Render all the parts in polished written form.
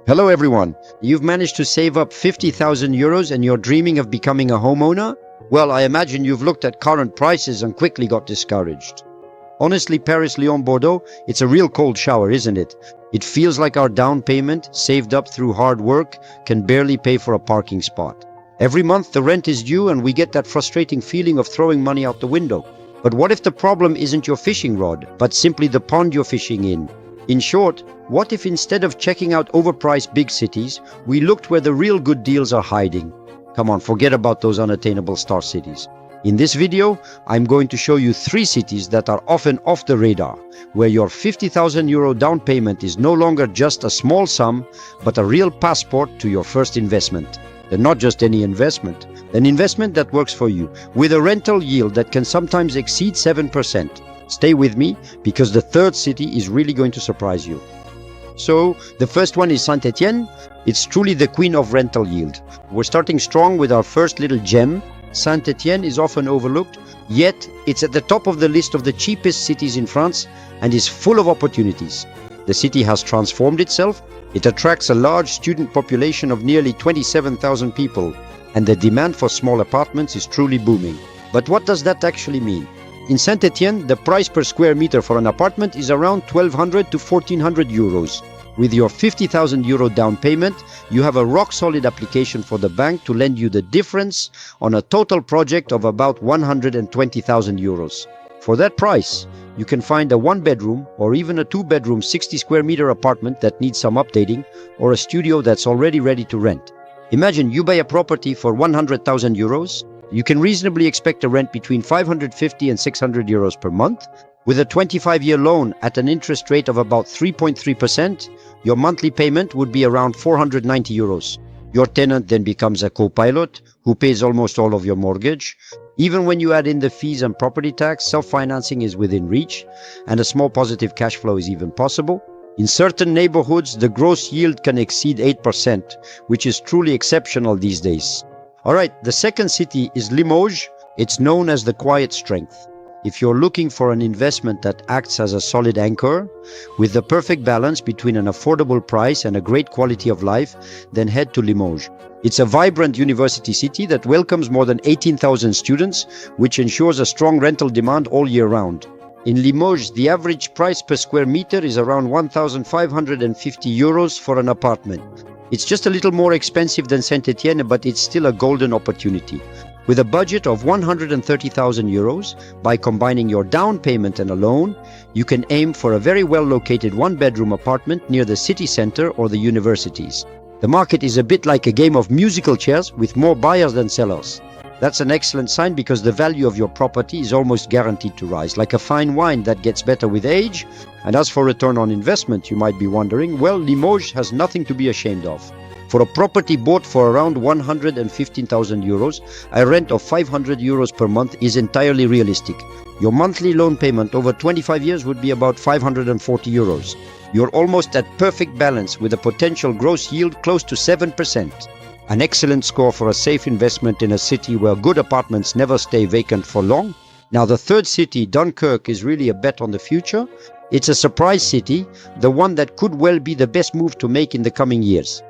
Hello everyone. You've managed to save up 50,000 euros and you're dreaming of becoming a homeowner? Well, I imagine you've looked at current prices and quickly got discouraged. Honestly, Paris, Lyon, Bordeaux, it's a real cold shower, isn't it? It feels like our down payment, saved up through hard work, can barely pay for a parking spot. Every month the rent is due and we get that frustrating feeling of throwing money out the window. But what if the problem isn't your fishing rod, but simply the pond you're fishing in? In short, what if instead of checking out overpriced big cities, we looked where the real good deals are hiding? Come on, forget about those unattainable star cities. In this video, I'm going to show you 3 cities that are often off the radar, where your 50,000 euro down payment is no longer just a small sum, but a real passport to your first investment. And not just any investment, an investment that works for you, with a rental yield that can sometimes exceed 7%. Stay with me, because the third city is really going to surprise you. So, the first one is Saint-Étienne. It's truly the queen of rental yield. We're starting strong with our first little gem. Saint-Étienne is often overlooked, yet it's at the top of the list of the cheapest cities in France and is full of opportunities. The city has transformed itself. It attracts a large student population of nearly 27,000 people, and the demand for small apartments is truly booming. But what does that actually mean? In Saint-Etienne, the price per square meter for an apartment is around 1,200 to 1,400 euros. With your 50,000 euro down payment, you have a rock-solid application for the bank to lend you the difference on a total project of about 120,000 euros. For that price, you can find a 1-bedroom or even a 2-bedroom 60 square meter apartment that needs some updating, or a studio that's already ready to rent. Imagine you buy a property for 100,000 euros. You can reasonably expect a rent between 550 and 600 euros per month. With a 25-year loan at an interest rate of about 3.3%, your monthly payment would be around 490 euros. Your tenant then becomes a co-pilot who pays almost all of your mortgage. Even when you add in the fees and property tax, self-financing is within reach, and a small positive cash flow is even possible. In certain neighborhoods, the gross yield can exceed 8%, which is truly exceptional these days. Alright, the second city is Limoges. It's known as the quiet strength. If you're looking for an investment that acts as a solid anchor, with the perfect balance between an affordable price and a great quality of life, then head to Limoges. It's a vibrant university city that welcomes more than 18,000 students, which ensures a strong rental demand all year round. In Limoges, the average price per square meter is around 1,550 euros for an apartment. It's just a little more expensive than Saint-Etienne, but it's still a golden opportunity. With a budget of 130,000 euros, by combining your down payment and a loan, you can aim for a very well-located 1-bedroom apartment near the city center or the universities. The market is a bit like a game of musical chairs with more buyers than sellers. That's an excellent sign because the value of your property is almost guaranteed to rise, like a fine wine that gets better with age. And as for return on investment, you might be wondering, well, Limoges has nothing to be ashamed of. For a property bought for around 115,000 euros, a rent of 500 euros per month is entirely realistic. Your monthly loan payment over 25 years would be about 540 euros. You're almost at perfect balance with a potential gross yield close to 7%. An excellent score for a safe investment in a city where good apartments never stay vacant for long. Now the third city, Dunkerque, is really a bet on the future. It's a surprise city, the one that could well be the best move to make in the coming years.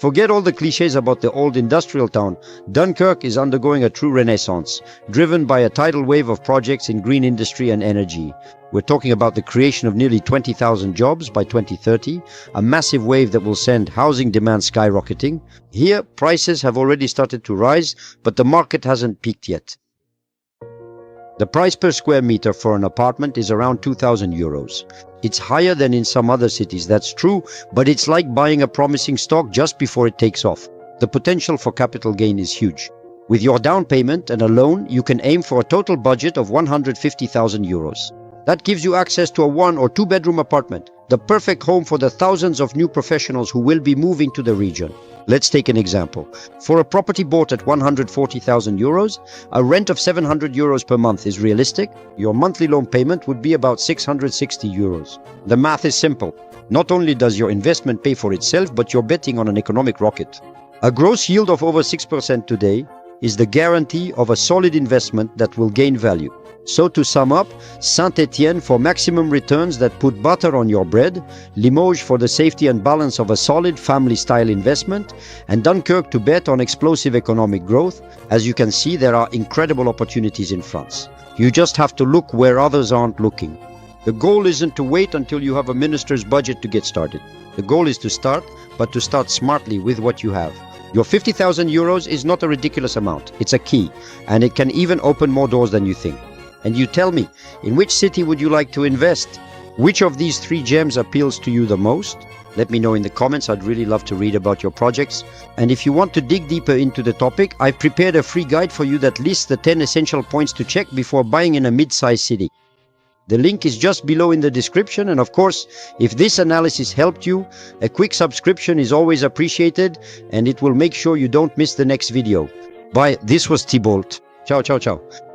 Forget all the cliches about the old industrial town. Dunkerque is undergoing a true renaissance, driven by a tidal wave of projects in green industry and energy. We're talking about the creation of nearly 20,000 jobs by 2030, a massive wave that will send housing demand skyrocketing. Here, prices have already started to rise, but the market hasn't peaked yet. The price per square meter for an apartment is around 2,000 euros. It's higher than in some other cities, that's true, but it's like buying a promising stock just before it takes off. The potential for capital gain is huge. With your down payment and a loan, you can aim for a total budget of 150,000 euros. That gives you access to a 1 or 2 bedroom apartment, the perfect home for the thousands of new professionals who will be moving to the region. Let's take an example. For a property bought at 140,000 euros, a rent of 700 euros per month is realistic. Your monthly loan payment would be about 660 euros. The math is simple. Not only does your investment pay for itself, but you're betting on an economic rocket. A gross yield of over 6% today, is the guarantee of a solid investment that will gain value. So to sum up, Saint-Étienne for maximum returns that put butter on your bread, Limoges for the safety and balance of a solid family-style investment, and Dunkerque to bet on explosive economic growth. As you can see, there are incredible opportunities in France. You just have to look where others aren't looking. The goal isn't to wait until you have a minister's budget to get started. The goal is to start, but to start smartly with what you have. Your 50,000 euros is not a ridiculous amount. It's a key, and it can even open more doors than you think. And you tell me, in which city would you like to invest? Which of these 3 gems appeals to you the most? Let me know in the comments. I'd really love to read about your projects. And if you want to dig deeper into the topic, I've prepared a free guide for you that lists the 10 essential points to check before buying in a mid-sized city. The link is just below in the description, and of course, if this analysis helped you, a quick subscription is always appreciated, and it will make sure you don't miss the next video. Bye, this was Thibault. Ciao, ciao, ciao.